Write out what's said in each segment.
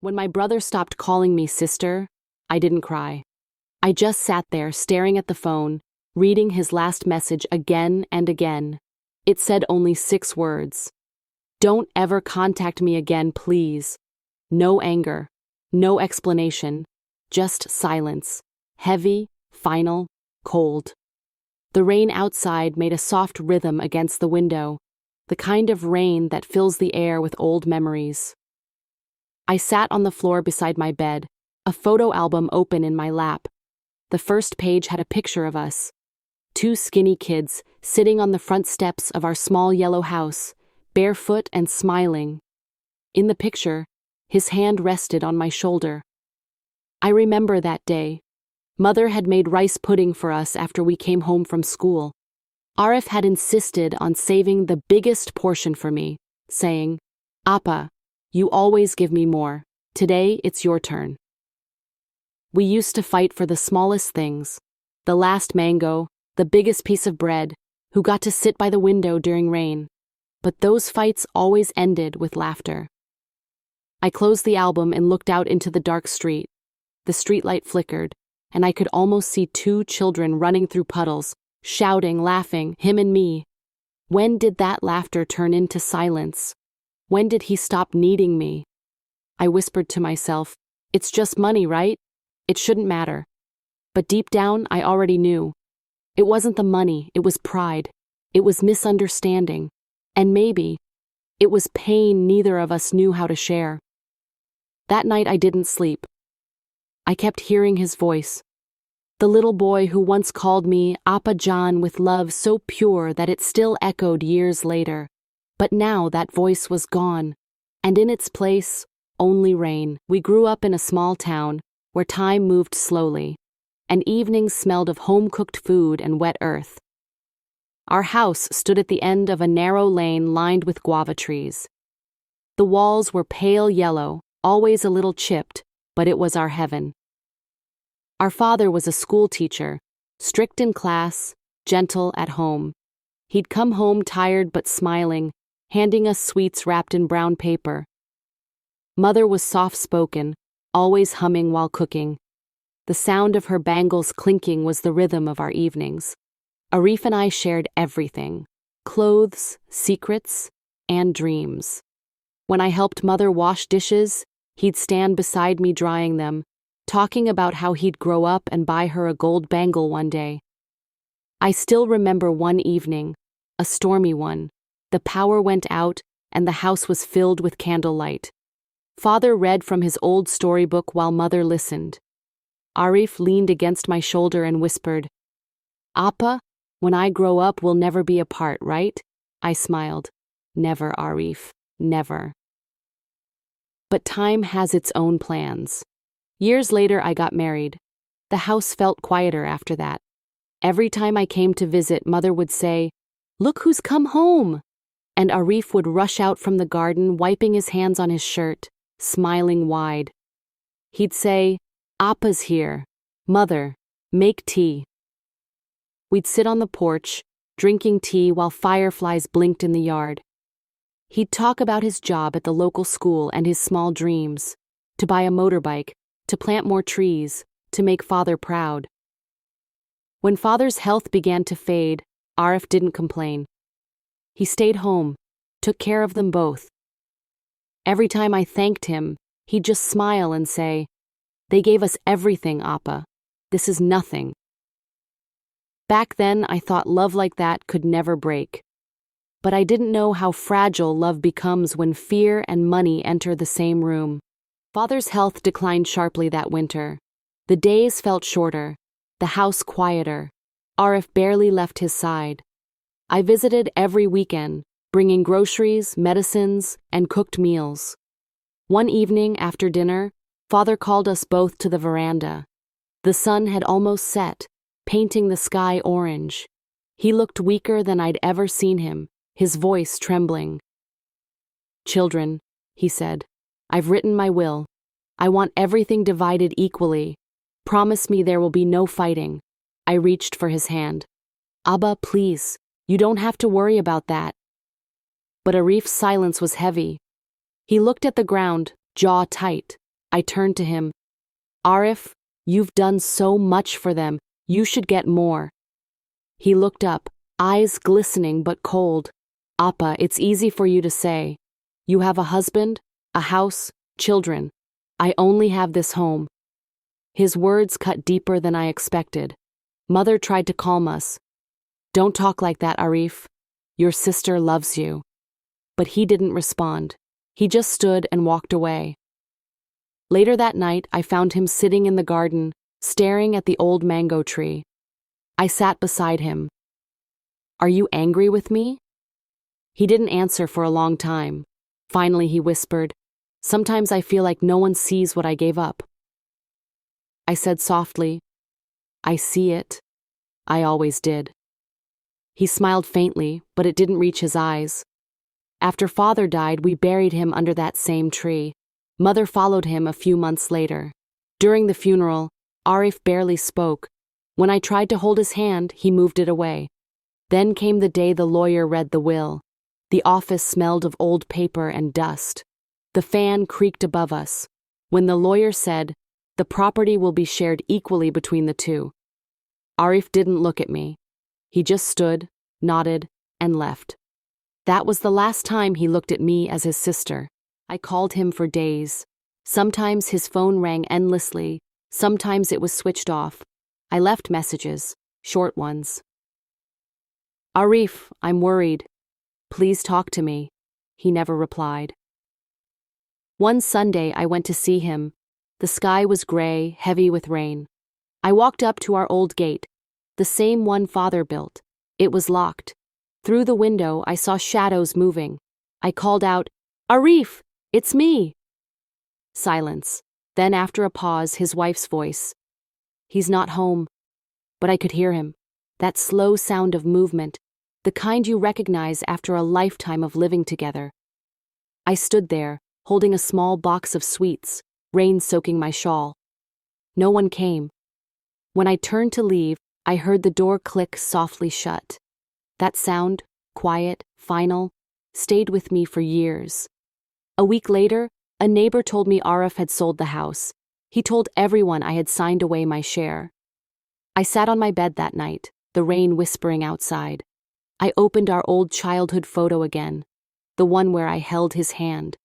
When my brother stopped calling me sister, I didn't cry. I just sat there staring at the phone, reading his last message again and again. It said only 6 words. Don't ever contact me again, please. No anger, no explanation, just silence. Heavy, final, cold. The rain outside made a soft rhythm against the window, the kind of rain that fills the air with old memories. I sat on the floor beside my bed, a photo album open in my lap. The first page had a picture of us. 2 skinny kids sitting on the front steps of our small yellow house, barefoot and smiling. In the picture, his hand rested on my shoulder. I remember that day. Mother had made rice pudding for us after we came home from school. Arif had insisted on saving the biggest portion for me, saying, "Appa, you always give me more. Today it's your turn." We used to fight for the smallest things. The last mango, the biggest piece of bread, who got to sit by the window during rain. But those fights always ended with laughter. I closed the album and looked out into the dark street. The streetlight flickered, and I could almost see 2 children running through puddles, shouting, laughing, him and me. When did that laughter turn into silence? When did he stop needing me? I whispered to myself, it's just money, right? It shouldn't matter. But deep down, I already knew. It wasn't the money, it was pride. It was misunderstanding. And maybe, it was pain neither of us knew how to share. That night I didn't sleep. I kept hearing his voice. The little boy who once called me Appa John with love so pure that it still echoed years later. But now that voice was gone, and in its place, only rain. We grew up in a small town where time moved slowly, and evenings smelled of home-cooked food and wet earth. Our house stood at the end of a narrow lane lined with guava trees. The walls were pale yellow, always a little chipped, but it was our heaven. Our father was a school teacher, strict in class, gentle at home. He'd come home tired but smiling, handing us sweets wrapped in brown paper. Mother was soft-spoken, always humming while cooking. The sound of her bangles clinking was the rhythm of our evenings. Arif and I shared everything: clothes, secrets, and dreams. When I helped Mother wash dishes, he'd stand beside me drying them, talking about how he'd grow up and buy her a gold bangle one day. I still remember one evening, a stormy one. The power went out and the house was filled with candlelight. Father read from his old storybook while Mother listened. Arif leaned against my shoulder and whispered, "Appa, when I grow up we'll never be apart, right?" I smiled. "Never, Arif, never." But time has its own plans. Years later I got married. The house felt quieter after that. Every time I came to visit, Mother would say, "Look who's come home!" And Arif would rush out from the garden, wiping his hands on his shirt, smiling wide. He'd say, "Appa's here. Mother, make tea." We'd sit on the porch, drinking tea while fireflies blinked in the yard. He'd talk about his job at the local school and his small dreams: to buy a motorbike, to plant more trees, to make Father proud. When Father's health began to fade, Arif didn't complain. He stayed home, took care of them both. Every time I thanked him, he'd just smile and say, "They gave us everything, Appa. This is nothing." Back then, I thought love like that could never break. But I didn't know how fragile love becomes when fear and money enter the same room. Father's health declined sharply that winter. The days felt shorter, the house quieter. Arif barely left his side. I visited every weekend, bringing groceries, medicines, and cooked meals. One evening after dinner, Father called us both to the veranda. The sun had almost set, painting the sky orange. He looked weaker than I'd ever seen him, his voice trembling. "Children," he said, "I've written my will. I want everything divided equally. Promise me there will be no fighting." I reached for his hand. "Abba, please, you don't have to worry about that." But Arif's silence was heavy. He looked at the ground, jaw tight, I turned to him. Arif, you've done so much for them. You should get more. He looked up, eyes glistening but cold. Appa, it's easy for you to say. You have a husband, a house, children. I only have this home. His words cut deeper than I expected. Mother tried to calm us. Don't talk like that, Arif. Your sister loves you. But he didn't respond. He just stood and walked away. Later that night, I found him sitting in the garden, staring at the old mango tree. I sat beside him. Are you angry with me? He didn't answer for a long time. Finally, he whispered, Sometimes I feel like no one sees what I gave up. I said softly, I see it. I always did. He smiled faintly, but it didn't reach his eyes. After Father died, we buried him under that same tree. Mother followed him a few months later. During the funeral, Arif barely spoke. When I tried to hold his hand, he moved it away. Then came the day the lawyer read the will. The office smelled of old paper and dust. The fan creaked above us. When the lawyer said, the property will be shared equally between the two. Arif didn't look at me. He just stood, nodded, and left. That was the last time he looked at me as his sister. I called him for days. Sometimes his phone rang endlessly, sometimes it was switched off. I left messages, short ones. Arif, I'm worried. Please talk to me. He never replied. One Sunday I went to see him. The sky was gray, heavy with rain. I walked up to our old gate, the same one Father built. It was locked. Through the window I saw shadows moving. I called out, Arif, it's me. Silence. Then after a pause, his wife's voice. He's not home. But I could hear him. That slow sound of movement, the kind you recognize after a lifetime of living together. I stood there, holding a small box of sweets, rain soaking my shawl. No one came. When I turned to leave, I heard the door click softly shut. That sound, quiet, final, stayed with me for years. A week later, a neighbor told me Arif had sold the house. He told everyone I had signed away my share. I sat on my bed that night, the rain whispering outside. I opened our old childhood photo again, the one where I held his hand.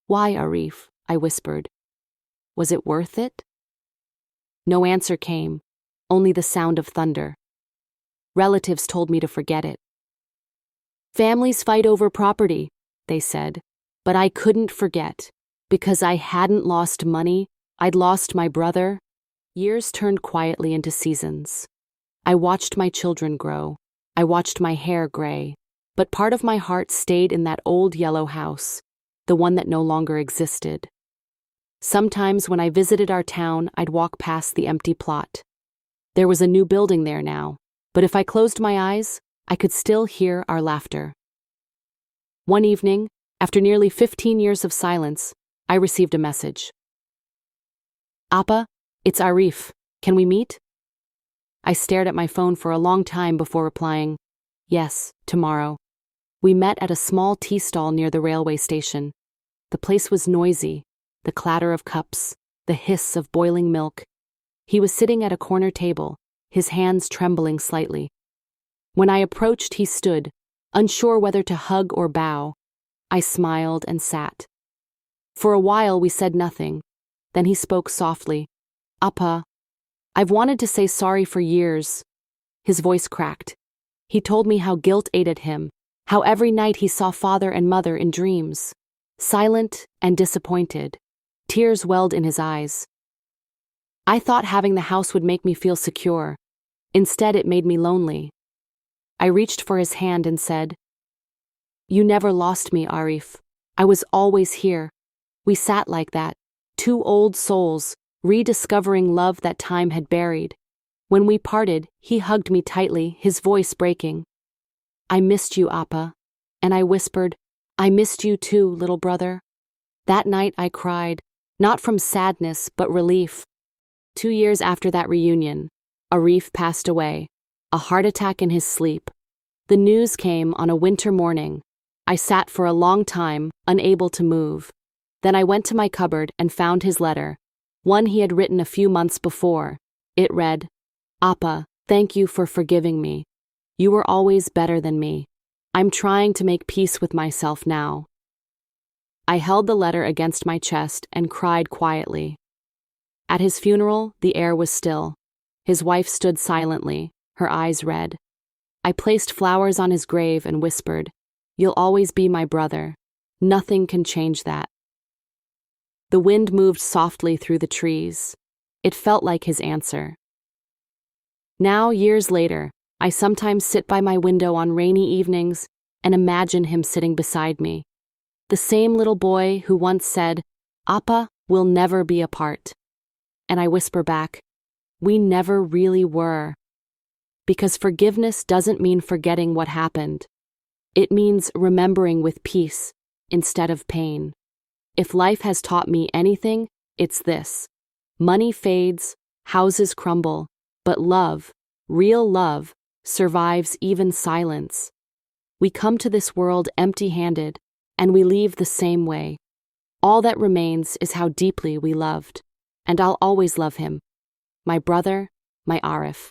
Why, Arif? I whispered. Was it worth it? No answer came, only the sound of thunder. Relatives told me to forget it. Families fight over property, they said, but I couldn't forget. Because I hadn't lost money, I'd lost my brother. Years turned quietly into seasons. I watched my children grow. I watched my hair gray. But part of my heart stayed in that old yellow house, the one that no longer existed. Sometimes when I visited our town, I'd walk past the empty plot. There was a new building there now, but if I closed my eyes, I could still hear our laughter. One evening, after nearly 15 years of silence, I received a message. Appa, it's Arif. Can we meet? I stared at my phone for a long time before replying, yes, tomorrow. We met at a small tea stall near the railway station. The place was noisy, the clatter of cups, the hiss of boiling milk. He was sitting at a corner table, his hands trembling slightly. When I approached, he stood, unsure whether to hug or bow. I smiled and sat. For a while we said nothing. Then he spoke softly. Appa, I've wanted to say sorry for years. His voice cracked. He told me how guilt ate at him, how every night he saw father and mother in dreams, silent and disappointed. Tears welled in his eyes. I thought having the house would make me feel secure. Instead, it made me lonely. I reached for his hand and said, You never lost me, Arif. I was always here. We sat like that, two old souls, rediscovering love that time had buried. When we parted, he hugged me tightly, his voice breaking. I missed you, Appa. And I whispered, I missed you too, little brother. That night I cried, not from sadness, but relief. 2 years after that reunion, Arif passed away, a heart attack in his sleep. The news came on a winter morning. I sat for a long time, unable to move. Then I went to my cupboard and found his letter, one he had written a few months before. It read, "Appa, thank you for forgiving me. You were always better than me. I'm trying to make peace with myself now." I held the letter against my chest and cried quietly. At his funeral, the air was still. His wife stood silently, her eyes red. I placed flowers on his grave and whispered, "You'll always be my brother. Nothing can change that." The wind moved softly through the trees. It felt like his answer. Now, years later, I sometimes sit by my window on rainy evenings and imagine him sitting beside me. The same little boy who once said, "Appa, we'll never be apart." And I whisper back, "We never really were." Because forgiveness doesn't mean forgetting what happened. It means remembering with peace instead of pain. If life has taught me anything, it's this. Money fades, houses crumble, but love, real love, survives even silence. We come to this world empty-handed, and we leave the same way. All that remains is how deeply we loved. And I'll always love him. My brother, my Arif.